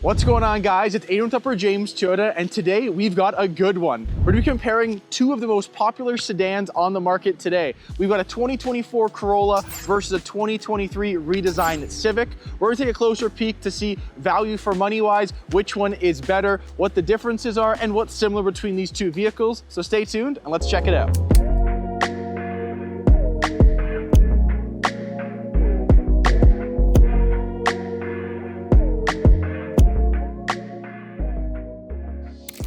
What's going on, guys? It's Adrian Tupper James Toyota, and today we've got a good one. We're gonna be comparing two of the most popular sedans on the market today. We've got a 2024 Corolla versus a 2023 redesigned Civic. We're gonna take a closer peek to see value for money-wise, which one is better, what the differences are, and what's similar between these two vehicles. So stay tuned and let's check it out.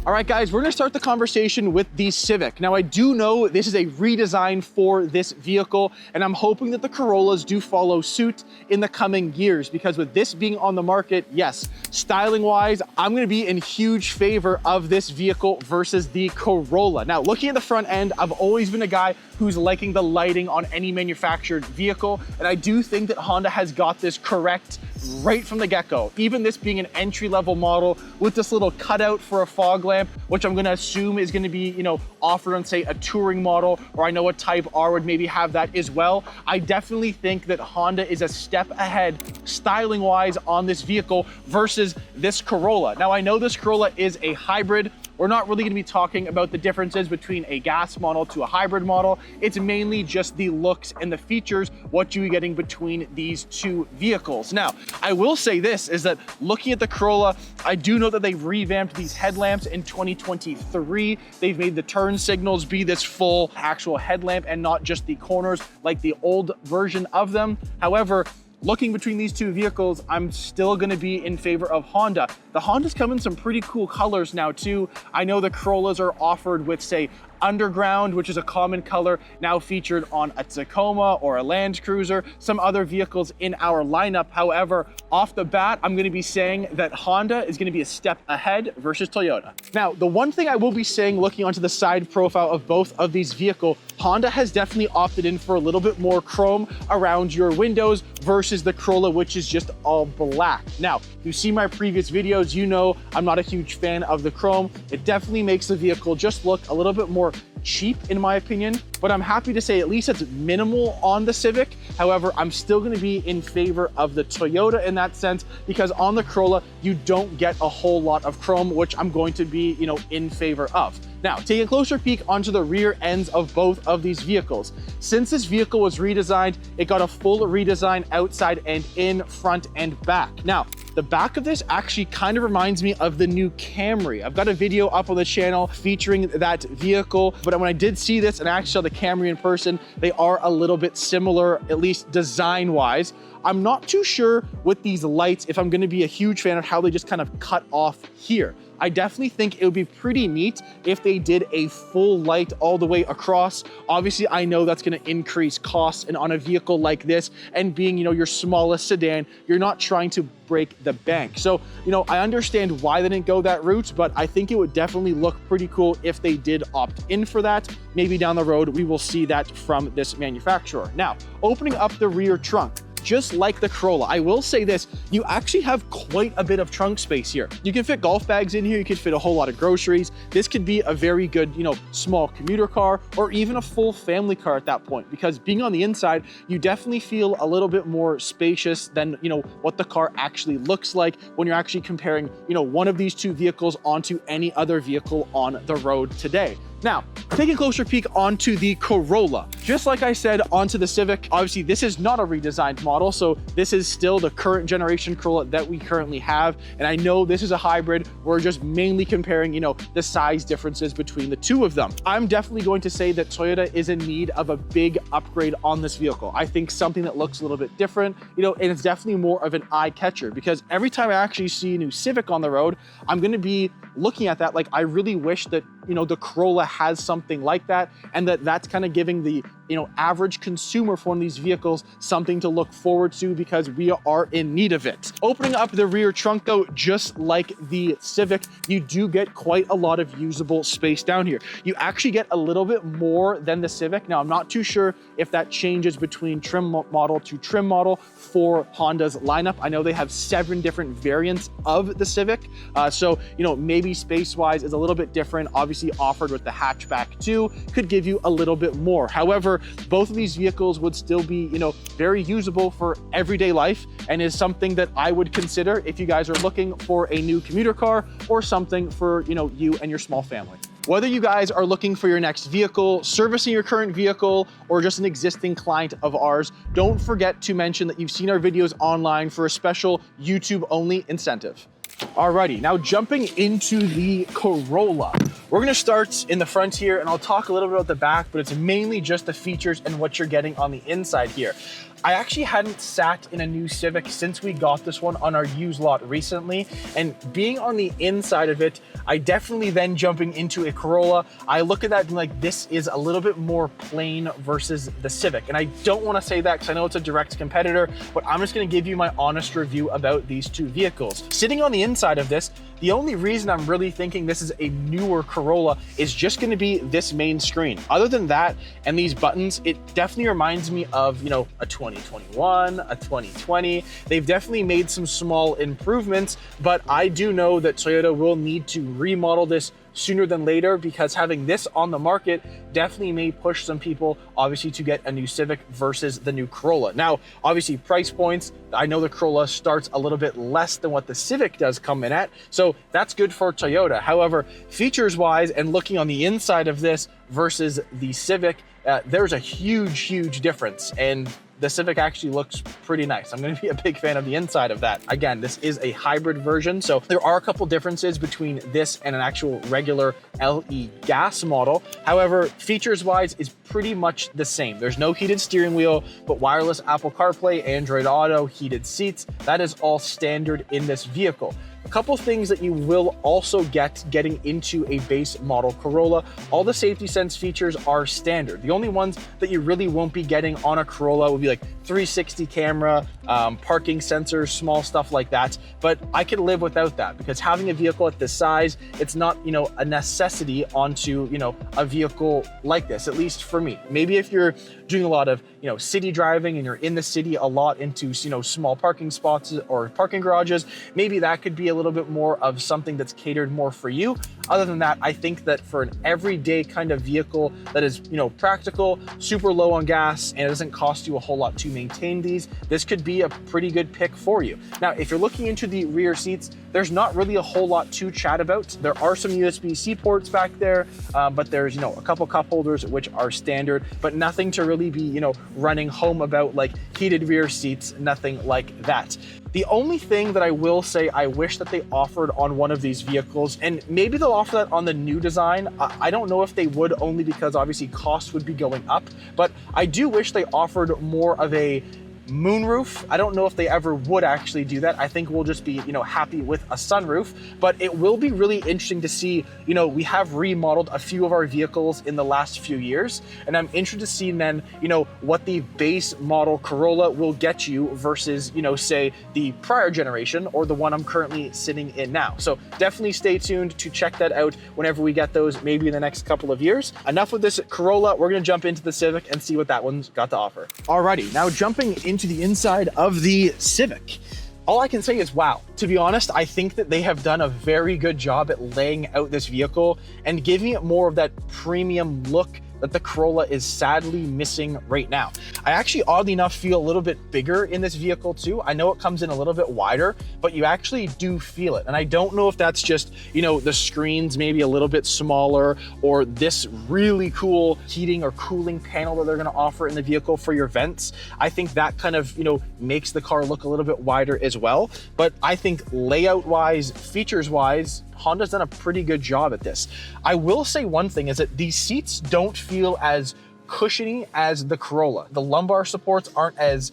All right, guys, we're gonna start the conversation with the Civic. Now, I do know this is a redesign for this vehicle, and I'm hoping that the Corollas do follow suit in the coming years, because with this being on the market, yes, styling-wise, I'm gonna be in huge favor of this vehicle versus the Corolla. Now, looking at the front end, I've always been a guy who's liking the lighting on any manufactured vehicle, and I do think that Honda has got this correct right from the get-go. Even this being an entry-level model with this little cutout for a fog lamp, which I'm gonna assume is gonna be, offered on, say, a touring model, or I know a Type R would maybe have that as well. I definitely think that Honda is a step ahead styling-wise on this vehicle versus this Corolla. Now, I know this Corolla is a hybrid. We're not really gonna be talking about the differences between a gas model to a hybrid model. It's mainly just the looks and the features, what you're getting between these two vehicles. Now, I will say this, is that looking at the Corolla, I do know that they've revamped these headlamps in 2023. They've made the turn signals be this full actual headlamp and not just the corners like the old version of them. However, looking between these two vehicles, I'm still gonna be in favor of Honda. The Hondas come in some pretty cool colors now too. I know the Corollas are offered with, say, underground, which is a common color now featured on a Tacoma or a Land Cruiser, some other vehicles in our lineup. However, off the bat, I'm gonna be saying that Honda is gonna be a step ahead versus Toyota. Now, the one thing I will be saying, looking onto the side profile of both of these vehicles, Honda has definitely opted in for a little bit more chrome around your windows versus the Corolla, which is just all black. Now, you see my previous videos, you know I'm not a huge fan of the chrome. It definitely makes the vehicle just look a little bit more cheap, in my opinion, but I'm happy to say at least it's minimal on the Civic. However, I'm still gonna be in favor of the Toyota in that sense, because on the Corolla, you don't get a whole lot of chrome, which I'm going to be, in favor of. Now, take a closer peek onto the rear ends of both of these vehicles. Since this vehicle was redesigned, it got a full redesign outside and in, front and back. Now, the back of this actually kind of reminds me of the new Camry. I've got a video up on the channel featuring that vehicle, but when I did see this and I actually saw the Camry in person, they are a little bit similar, at least design-wise. I'm not too sure with these lights if I'm gonna be a huge fan of how they just kind of cut off here. I definitely think it would be pretty neat if they did a full light all the way across. Obviously, I know that's gonna increase costs, and on a vehicle like this, and being, your smallest sedan, you're not trying to break the bank. So, I understand why they didn't go that route, but I think it would definitely look pretty cool if they did opt in for that. Maybe down the road, we will see that from this manufacturer. Now, opening up the rear trunk. Just like the Corolla, I will say this, you actually have quite a bit of trunk space here. You can fit golf bags in here, you can fit a whole lot of groceries. This could be a very good, small commuter car, or even a full family car at that point, because being on the inside, you definitely feel a little bit more spacious than, what the car actually looks like when you're actually comparing, one of these two vehicles onto any other vehicle on the road today. Now, take a closer peek onto the Corolla. Just like I said, onto the Civic, obviously this is not a redesigned model, so this is still the current generation Corolla that we currently have. And I know this is a hybrid. We're just mainly comparing, the size differences between the two of them. I'm definitely going to say that Toyota is in need of a big upgrade on this vehicle. I think something that looks a little bit different, and it's definitely more of an eye catcher, because every time I actually see a new Civic on the road, I'm gonna be looking at that like, I really wish that, the Corolla has something like that, and that's kind of giving the average consumer for one of these vehicles something to look forward to, because we are in need of it. Opening up the rear trunk though, just like the Civic, you do get quite a lot of usable space down here. You actually get a little bit more than the Civic. Now, I'm not too sure if that changes between trim model to trim model for Honda's lineup. I know they have 7 different variants of the Civic. So, maybe space-wise is a little bit different. Obviously offered with the hatchback too, could give you a little bit more. However, However, both of these vehicles would still be, very usable for everyday life and is something that I would consider if you guys are looking for a new commuter car or something for, you and your small family. Whether you guys are looking for your next vehicle, servicing your current vehicle, or just an existing client of ours, don't forget to mention that you've seen our videos online for a special YouTube-only incentive. Alrighty, now jumping into the Corolla. We're gonna start in the front here, and I'll talk a little bit about the back, but it's mainly just the features and what you're getting on the inside here. I actually hadn't sat in a new Civic since we got this one on our used lot recently, and being on the inside of it, I definitely then jumping into a Corolla, I look at that and like, this is a little bit more plain versus the Civic. And I don't wanna say that because I know it's a direct competitor, but I'm just gonna give you my honest review about these two vehicles. Sitting on the inside of this, the only reason I'm really thinking this is a newer Corolla is just gonna be this main screen. Other than that, and these buttons, it definitely reminds me of, a 2021, a 2020. They've definitely made some small improvements, but I do know that Toyota will need to remodel this sooner than later, because having this on the market definitely may push some people obviously to get a new Civic versus the new Corolla. Now, obviously price points, I know the Corolla starts a little bit less than what the Civic does come in at, so that's good for Toyota. However, features wise and looking on the inside of this versus the Civic, there's a huge difference, and the Civic actually looks pretty nice. I'm gonna be a big fan of the inside of that. Again, this is a hybrid version, so there are a couple differences between this and an actual regular LE gas model. However, features-wise is pretty much the same. There's no heated steering wheel, but wireless Apple CarPlay, Android Auto, heated seats, that is all standard in this vehicle. A couple things that you will also get getting into a base model Corolla, all the safety sense features are standard. The only ones that you really won't be getting on a Corolla would be like 360 camera, parking sensors, small stuff like that. But I can live without that because having a vehicle at this size, it's not, a necessity onto, a vehicle like this, at least for me. Maybe if you're doing a lot of, city driving and you're in the city a lot into, small parking spots or parking garages, maybe that could be a little bit more of something that's catered more for you. Other than that, I think that for an everyday kind of vehicle that is, practical, super low on gas, and it doesn't cost you a whole lot to maintain these, this could be a pretty good pick for you. Now, if you're looking into the rear seats, there's not really a whole lot to chat about. There are some USB-C ports back there, but there's, a couple cup holders, which are standard, but nothing to really be, running home about, like heated rear seats, nothing like that. The only thing that I will say I wish that they offered on one of these vehicles, and maybe they'll offer that on the new design, I don't know if they would, only because obviously cost would be going up, but I do wish they offered more of a moonroof. I don't know if they ever would actually do that. I think we'll just be, happy with a sunroof, but it will be really interesting to see, we have remodeled a few of our vehicles in the last few years, and I'm interested to see then, what the base model Corolla will get you versus, say the prior generation or the one I'm currently sitting in now. So definitely stay tuned to check that out whenever we get those, maybe in the next couple of years. Enough with this Corolla, we're gonna jump into the Civic and see what that one's got to offer. Alrighty, now jumping into the inside of the Civic. All I can say is wow. To be honest, I think that they have done a very good job at laying out this vehicle and giving it more of that premium look that the Corolla is sadly missing right now. I actually, oddly enough, feel a little bit bigger in this vehicle too. I know it comes in a little bit wider, but you actually do feel it. And I don't know if that's just, the screen's maybe a little bit smaller, or this really cool heating or cooling panel that they're gonna offer in the vehicle for your vents. I think that kind of, makes the car look a little bit wider as well. But I think layout-wise, features-wise, Honda's done a pretty good job at this. I will say one thing is that these seats don't feel as cushiony as the Corolla. The lumbar supports aren't as,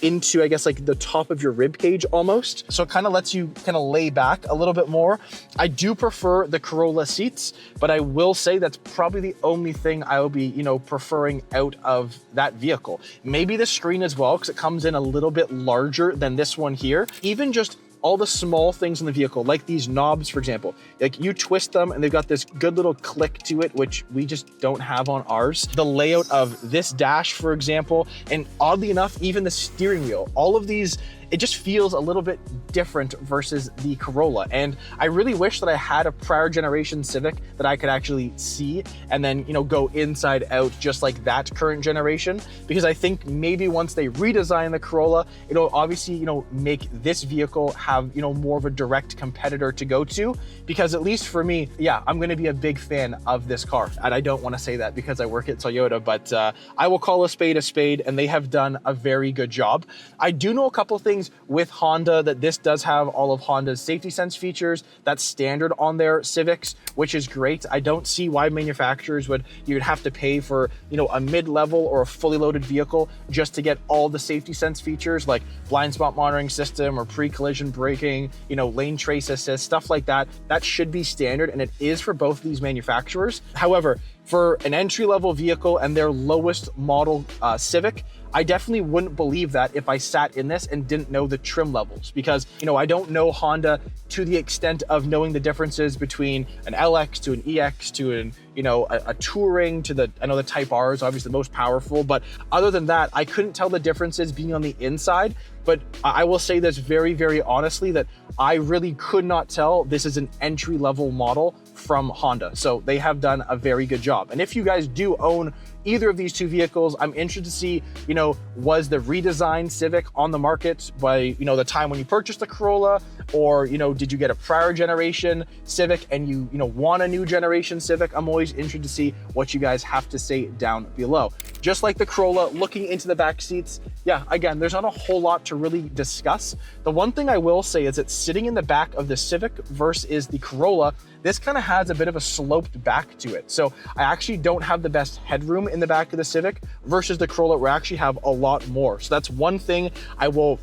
into, I guess, like the top of your rib cage almost. So it kind of lets you kind of lay back a little bit more. I do prefer the Corolla seats, but I will say that's probably the only thing I will be, preferring out of that vehicle. Maybe the screen as well, because it comes in a little bit larger than this one here. Even just all the small things in the vehicle, like these knobs, for example, like you twist them and they've got this good little click to it, which we just don't have on ours. The layout of this dash, for example, and oddly enough, even the steering wheel, all of these, it just feels a little bit different versus the Corolla. And I really wish that I had a prior generation Civic that I could actually see and then, you know, go inside out just like that current generation, because I think maybe once they redesign the Corolla, it'll obviously, you know, make this vehicle have, you know, more of a direct competitor to go to. Because at least for me, yeah, I'm going to be a big fan of this car. And I don't want to say that because I work at Toyota, but I will call a spade, and they have done a very good job. I do know a couple things with Honda, that this does have all of Honda's safety sense features. That's standard on their Civics, which is great. I don't see why manufacturers you'd have to pay for, you know, a mid-level or a fully loaded vehicle just to get all the safety sense features like blind spot monitoring system or pre-collision braking, you know, lane trace assist, stuff like that. That should be standard, and it is for both of these manufacturers. However, for an entry-level vehicle and their lowest model Civic, I definitely wouldn't believe that if I sat in this and didn't know the trim levels, because, you know, I don't know Honda to the extent of knowing the differences between an LX to an EX to an, you know, a Touring to the, I know the Type R is obviously the most powerful, but other than that, I couldn't tell the differences being on the inside. But I will say this very, very honestly, that I really could not tell this is an entry-level model from Honda. So they have done a very good job. And if you guys do own either of these two vehicles, I'm interested to see, you know, was the redesigned Civic on the market by, you know, the time when you purchased the Corolla, or, you know, did you get a prior generation Civic and you know, want a new generation Civic? I'm always interested to see what you guys have to say down below. Just like the Corolla, looking into the back seats, yeah, again, there's not a whole lot to really discuss. The one thing I will say is that sitting in the back of the Civic versus the Corolla, this kind of has a bit of a sloped back to it. So I actually don't have the best headroom in the back of the Civic versus the Corolla, where I actually have a lot more. So that's one thing I will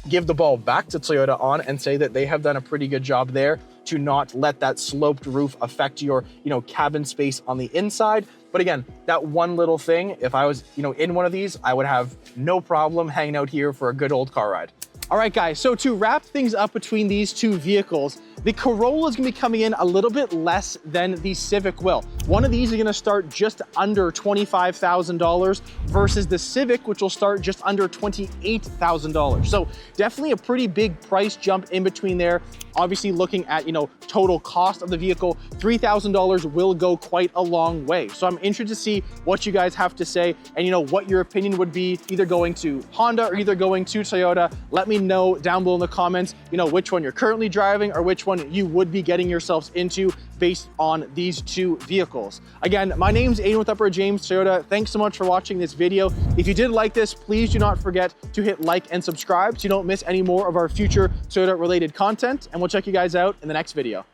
give the ball back to Toyota on and say that they have done a pretty good job there to not let that sloped roof affect your, you know, cabin space on the inside. But again, that one little thing, if I was, you know, in one of these, I would have no problem hanging out here for a good old car ride. All right, guys, so to wrap things up between these two vehicles, the Corolla is gonna be coming in a little bit less than the Civic will. One of these is gonna start just under $25,000 versus the Civic, which will start just under $28,000. So definitely a pretty big price jump in between there. Obviously looking at, you know, total cost of the vehicle, $3,000 will go quite a long way. So I'm interested to see what you guys have to say and, you know, what your opinion would be, either going to Honda or either going to Toyota. Let me know down below in the comments, you know, which one you're currently driving or which one you would be getting yourselves into based on these two vehicles. Again, my name's Aiden with Upper James Toyota. Thanks so much for watching this video. If you did like this, please do not forget to hit like and subscribe so you don't miss any more of our future Toyota related content, and we'll check you guys out in the next video.